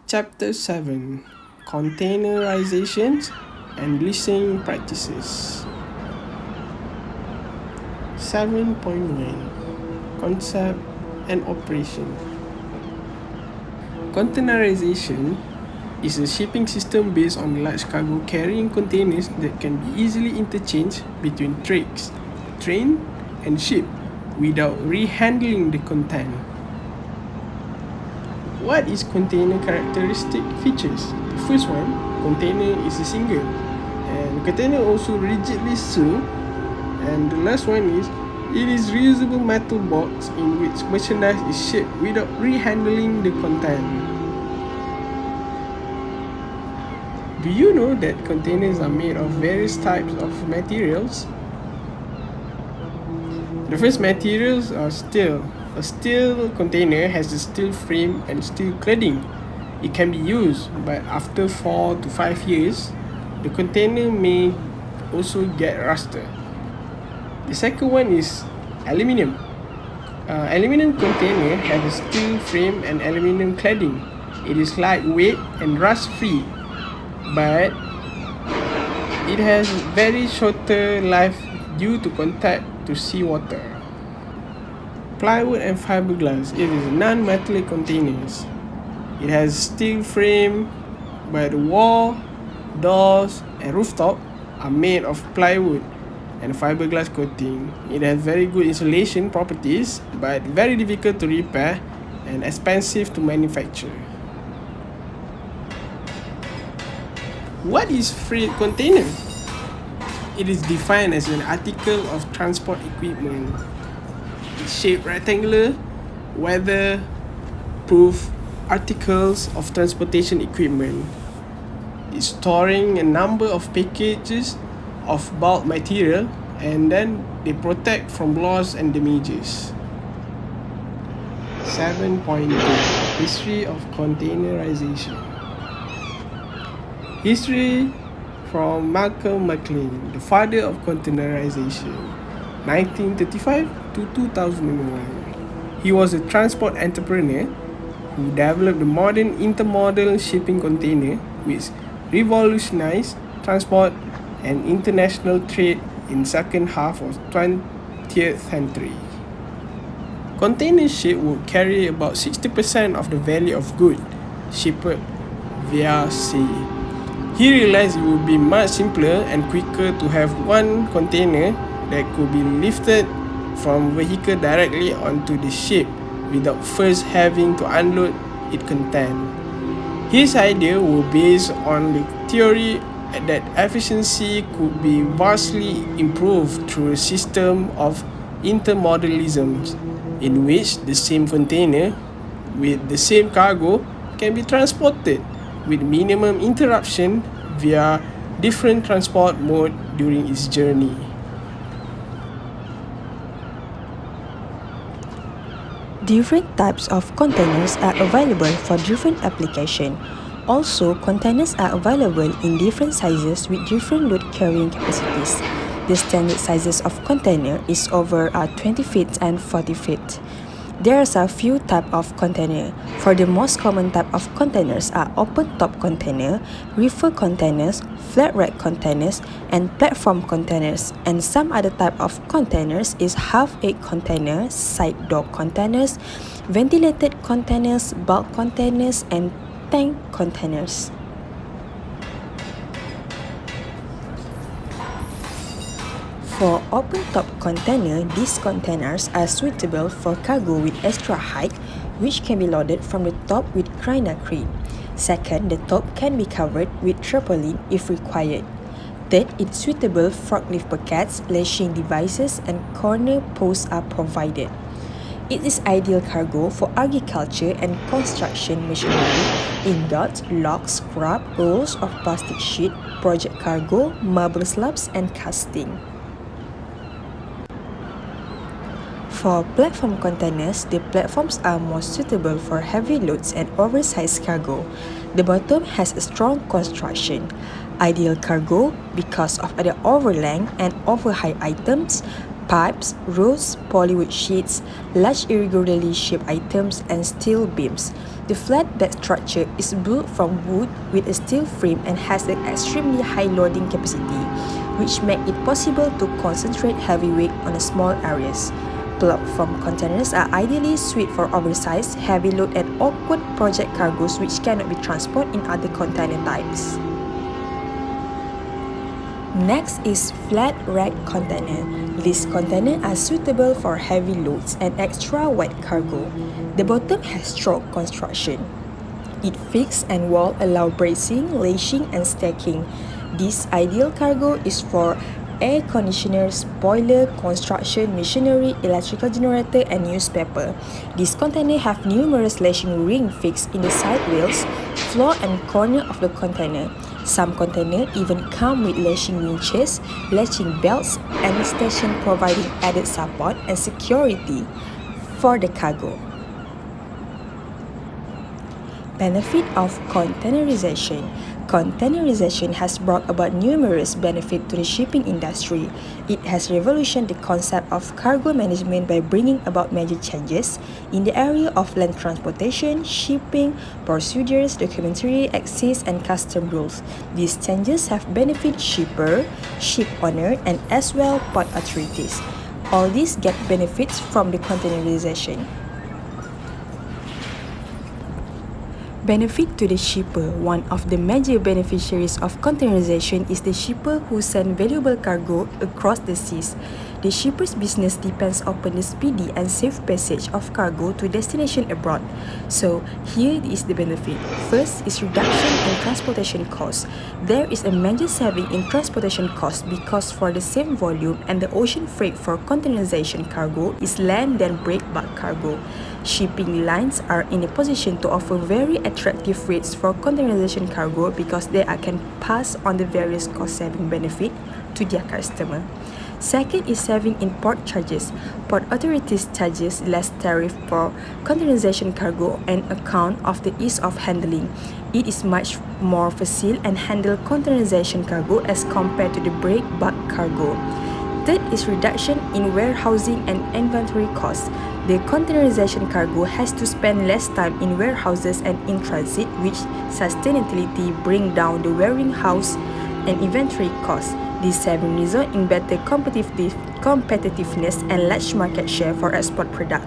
Chapter 7: Containerization and Leasing Practices. 7.1: Concept and Operation. Containerization is a shipping system based on large cargo carrying containers that can be easily interchanged between trades, train, and ship without rehandling the content. What is container characteristic features? The first one, container is a single, and container also rigidly sealed. And the last one is, it is reusable metal box in which merchandise is shipped without rehandling the content. Do you know that containers are made of various types of materials? The first materials are steel. A steel container has a steel frame and steel cladding. It can be used, but after 4 to 5 years, the container may also get rusted. The second one is aluminum. Aluminum container has a steel frame and aluminum cladding. It is lightweight and rust-free, but it has very shorter life due to contact to seawater. Plywood and fiberglass. It is non-metallic containers. It has steel frame, but the wall, doors, and rooftop are made of plywood and fiberglass coating. It has very good insulation properties, but very difficult to repair and expensive to manufacture. What is freight container? It is defined as an article of transport equipment. It's shaped rectangular, weather-proof articles of transportation equipment. It's storing a number of packages of bulk material, and then they protect from loss and damages. 7.2: History of Containerization. History from Malcolm McLean, the father of containerization, 1935 to 2001. He was a transport entrepreneur who developed the modern intermodal shipping container, which revolutionized transport and international trade in second half of 20th century. Container ship would carry about 60% of the value of goods shipped via sea. He realized it would be much simpler and quicker to have one container that could be lifted from vehicle directly onto the ship without first having to unload its content. His idea was based on the theory that efficiency could be vastly improved through a system of intermodalism, in which the same container with the same cargo can be transported with minimum interruption via different transport mode during its journey. Different types of containers are available for different applications. Also, containers are available in different sizes with different load carrying capacities. The standard sizes of container is over 20 feet and 40 feet. There are a few types of container. For the most common type of containers are open top container, reefer containers, flat rack containers, and platform containers. And some other type of containers is half egg containers, side door containers, ventilated containers, bulk containers, and tank containers. For open-top container, these containers are suitable for cargo with extra height, which can be loaded from the top with grinder crane. Second, the top can be covered with tarpaulin if required. Third, it's suitable forklift buckets, lashing devices, and corner posts are provided. It is ideal cargo for agriculture and construction machinery, ingots, logs, scrap, rolls of plastic sheet, project cargo, marble slabs, and casting. For platform containers, the platforms are more suitable for heavy loads and oversized cargo. The bottom has a strong construction. Ideal cargo because of the overlength and overhigh items, pipes, rods, polywood sheets, large irregularly shaped items, and steel beams. The flatbed structure is built from wood with a steel frame and has an extremely high loading capacity, which makes it possible to concentrate heavy weight on small areas. Platform containers are ideally suited for oversized, heavy load and awkward project cargoes which cannot be transported in other container types. Next is flat rack container. These containers are suitable for heavy loads and extra wide cargo. The bottom has strong construction. It fixed and wall allow bracing, lashing and stacking. This ideal cargo is for air conditioners, boiler, construction machinery, electrical generator and newspaper. These containers have numerous lashing rings fixed in the side wheels, floor and corner of the container. Some containers even come with lashing winches, latching belts and station providing added support and security for the cargo. Benefit of containerization. Containerization has brought about numerous benefits to the shipping industry. It has revolutionized the concept of cargo management by bringing about major changes in the area of land transportation, shipping, procedures, documentary access, and custom rules. These changes have benefited shipper, ship owner, and as well port authorities. All these get benefits from the containerization. Benefit to the shipper. One of the major beneficiaries of containerization is the shipper who send valuable cargo across the seas. The shipper's business depends upon the speedy and safe passage of cargo to destination abroad. So, here is the benefit. First is reduction in transportation costs. There is a major saving in transportation costs because for the same volume and the ocean freight for containerization cargo is land than break bulk cargo. Shipping lines are in a position to offer very attractive rates for containerization cargo because they can pass on the various cost-saving benefit to their customer. Second is saving in port charges. Port authorities charges less tariff for containerization cargo on account of the ease of handling. It is much more facile and handle containerization cargo as compared to the break bulk cargo. Third is reduction in warehousing and inventory costs. The containerization cargo has to spend less time in warehouses and in transit, which sustainability bring down the warehouse and inventory costs. This saving result in better competitiveness and large market share for export product.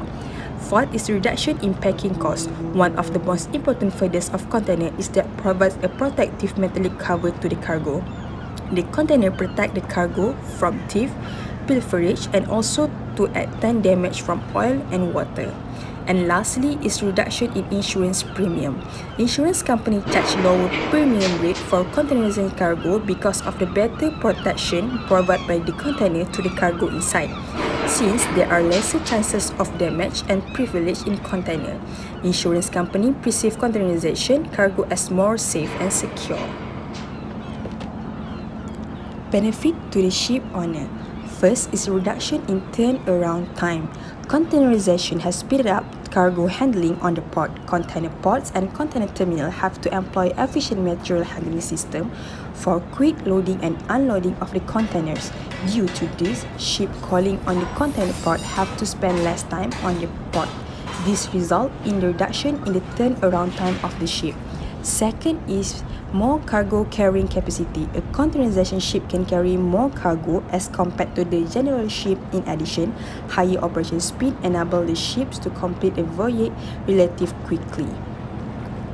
Fourth is reduction in packing costs. One of the most important features of container is that provides a protective metallic cover to the cargo. The container protect the cargo from thief, pilferage, and also to attend damage from oil and water. And lastly is reduction in insurance premium. Insurance company charge lower premium rate for containerization cargo because of the better protection provided by the container to the cargo inside. Since there are lesser chances of damage and privilege in container, insurance company perceive containerization cargo as more safe and secure. Benefit to the ship owner. First is reduction in turnaround time. Containerization has speeded up cargo handling on the port. Container ports and container terminal have to employ efficient material handling system for quick loading and unloading of the containers. Due to this, ship calling on the container port have to spend less time on the port. This results in the reduction in the turnaround time of the ship. Second is more cargo carrying capacity. A containerization ship can carry more cargo as compared to the general ship. In addition, higher operation speed enable the ships to complete a voyage relatively quickly.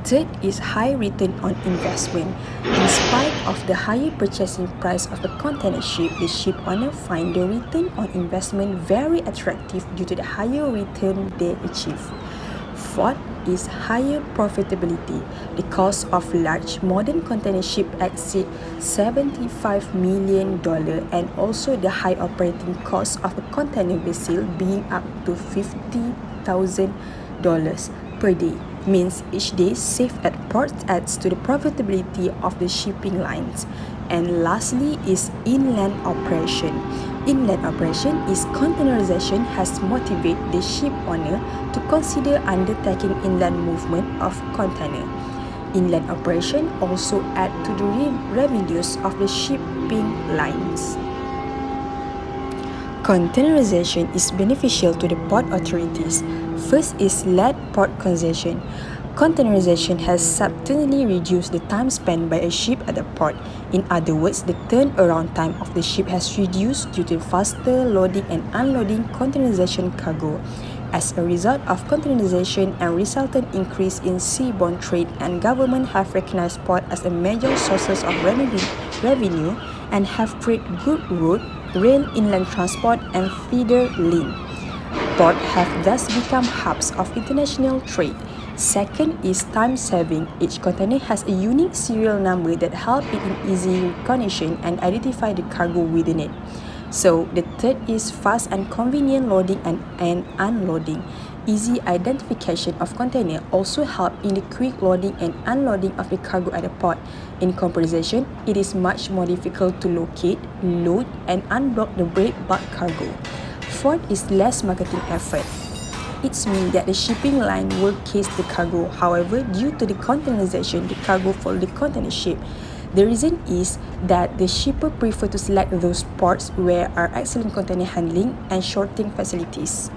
Third is high return on investment. In spite of the higher purchasing price of a container ship, the ship owner find the return on investment very attractive due to the higher return they achieve. Fourth is higher profitability. The cost of large modern container ship exceed $75 million and also the high operating cost of a container vessel being up to $50,000 per day means each day saved at port adds to the profitability of the shipping lines. And lastly is inland operation. Inland operation is containerization has motivated the ship owner to consider undertaking inland movement of container. Inland operation also add to the revenues of the shipping lines. Containerization is beneficial to the port authorities. First is lead port congestion. Containerization has substantially reduced the time spent by a ship at the port. In other words, the turnaround time of the ship has reduced due to faster loading and unloading containerization cargo. As a result of containerization and resultant increase in seaborne trade, and government have recognized port as a major sources of revenue and have created good road, rail, inland transport, and feeder link. Ports have thus become hubs of international trade. Second is time saving. Each container has a unique serial number that helps it in easy recognition and identify the cargo within it. So the third is fast and convenient loading and unloading. Easy identification of container also help in the quick loading and unloading of the cargo at the port. In comparison, it is much more difficult to locate, load, and unblock the break bulk cargo. Fourth is less marketing effort. It means that the shipping line will case the cargo. However, due to the containerization, the cargo follow the container ship. The reason is that the shipper prefer to select those ports where are excellent container handling and sorting facilities.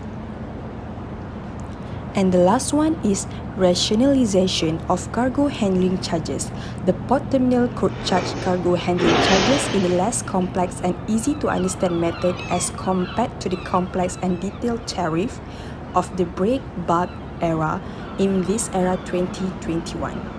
And the last one is rationalization of cargo handling charges. The port terminal could charge cargo handling charges in a less complex and easy to understand method as compared to the complex and detailed tariff of the break bulk era in this era 2021.